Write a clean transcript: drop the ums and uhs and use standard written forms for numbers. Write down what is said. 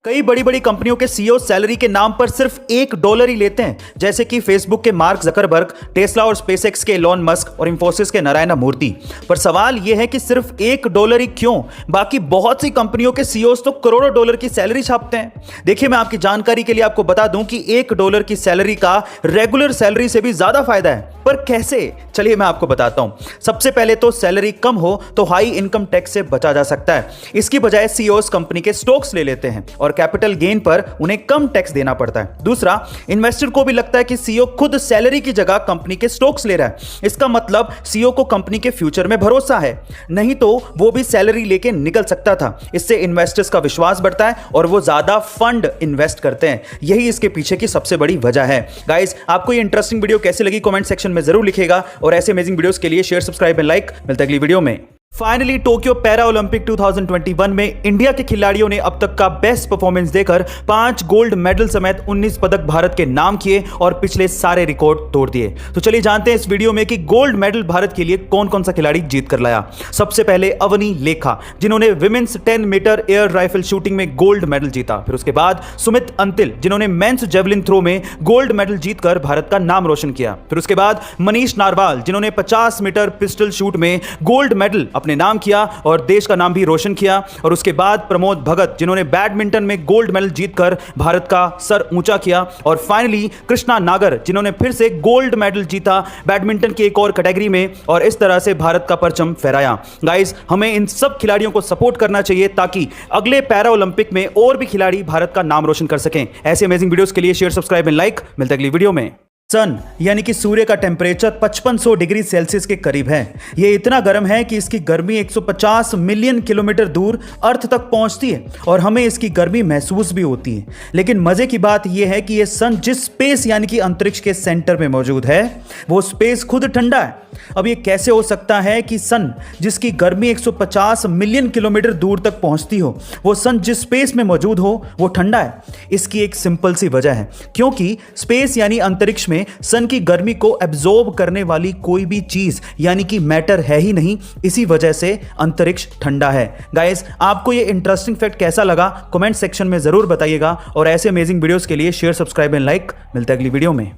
कई बड़ी बड़ी कंपनियों के सीईओ सैलरी के नाम पर सिर्फ $1 ही लेते हैं, जैसे कि फेसबुक के मार्क जकरबर्ग, टेस्ला और स्पेसएक्स के एलोन मस्क और इंफोसिस के नारायण मूर्ति। पर सवाल यह है कि सिर्फ $1 ही क्यों? बाकी बहुत सी कंपनियों के सीईओ तो करोड़ों डॉलर की सैलरी छापते हैं। देखिए, मैं आपकी जानकारी के लिए आपको बता दूं कि $1 की सैलरी का रेगुलर सैलरी से भी ज्यादा फायदा है। पर कैसे? चलिए मैं आपको बताता हूं। सबसे पहले तो सैलरी कम हो तो हाई इनकम टैक्स से बचा जा सकता है। इसकी बजाय सीईओ कंपनी के स्टॉक्स ले लेते हैं और कैपिटल गेन पर उन्हें कम टैक्स देना पड़ता है। दूसरा, इन्वेस्टर को भी लगता है कि सीईओ खुद सैलरी की जगह कंपनी के स्टॉक्स ले रहा है। इसका मतलब सीईओ को कंपनी के फ्यूचर में भरोसा है, नहीं तो वो भी सैलरी लेके निकल सकता था। इससे इन्वेस्टर्स का विश्वास बढ़ता है और वो ज्यादा फंड इन्वेस्ट करते हैं। यही इसके पीछे की सबसे बड़ी वजह है। गाइस, आपको ये इंटरेस्टिंग वीडियो कैसी लगी कमेंट सेक्शन में जरूर लिखेगा और ऐसे अमेजिंग वीडियोस के लिए शेयर, सब्सक्राइब एंड लाइक। मिलते हैं अगली वीडियो में। फाइनली टोक्यो पैरा ओलंपिक 2021 में इंडिया के खिलाड़ियों ने अब तक का बेस्ट परफॉर्मेंस देकर 5 गोल्ड मेडल समेत 19 पदक भारत के नाम किए और पिछले सारे रिकॉर्ड तोड़ दिए। तो चलिए जानते हैं इस वीडियो में कि गोल्ड मेडल भारत के लिए कौन कौन सा खिलाड़ी जीत कर लाया। सबसे पहले अवनी लेखा, जिन्होंने women's 10 metre air rifle shooting में गोल्ड मेडल जीता। फिर उसके बाद सुमित अंतिल, जिन्होंने मेंस जेवलिन थ्रो में गोल्ड मेडल जीतकर भारत का नाम रोशन किया। फिर उसके बाद मनीष नारवाल, जिन्होंने 50 मीटर पिस्टल शूट में गोल्ड मेडल अपने नाम किया और देश का नाम भी रोशन किया। और उसके बाद प्रमोद भगत, जिन्होंने बैडमिंटन में गोल्ड मेडल जीतकर भारत का सर ऊंचा किया। और फाइनली कृष्णा नागर, जिन्होंने फिर से गोल्ड मेडल जीता बैडमिंटन की एक और कैटेगरी में और इस तरह से भारत का परचम फहराया। गाइस, हमें इन सब खिलाड़ियों को सपोर्ट करना चाहिए ताकि अगले पैरा ओलंपिक में और भी खिलाड़ी भारत का नाम रोशन कर सकें। ऐसे अमेजिंग वीडियोस के लिए शेयर, सब्सक्राइब एंड लाइक। मिलते हैं अगली वीडियो में। सन यानी कि सूर्य का टेम्परेचर 5500 डिग्री सेल्सियस के करीब है। यह इतना गर्म है कि इसकी गर्मी 150 मिलियन किलोमीटर दूर अर्थ तक पहुंचती है और हमें इसकी गर्मी महसूस भी होती है। लेकिन मजे की बात यह है कि यह सन जिस स्पेस यानी कि अंतरिक्ष के सेंटर में मौजूद है, वो स्पेस खुद ठंडा है। अब यह कैसे हो सकता है कि सन जिसकी गर्मी 150 मिलियन किलोमीटर दूर तक पहुंचती हो, वो सन जिस स्पेस में मौजूद हो वो ठंडा है? इसकी एक सिंपल सी वजह है, क्योंकि स्पेस यानी अंतरिक्ष में सन की गर्मी को एब्जॉर्ब करने वाली कोई भी चीज यानी कि मैटर है ही नहीं। इसी वजह से अंतरिक्ष ठंडा है। गाइस, आपको ये इंटरेस्टिंग फैक्ट कैसा लगा कमेंट सेक्शन में जरूर बताइएगा और ऐसे अमेजिंग वीडियोस के लिए शेयर, सब्सक्राइब एंड लाइक। मिलते हैं अगली वीडियो में।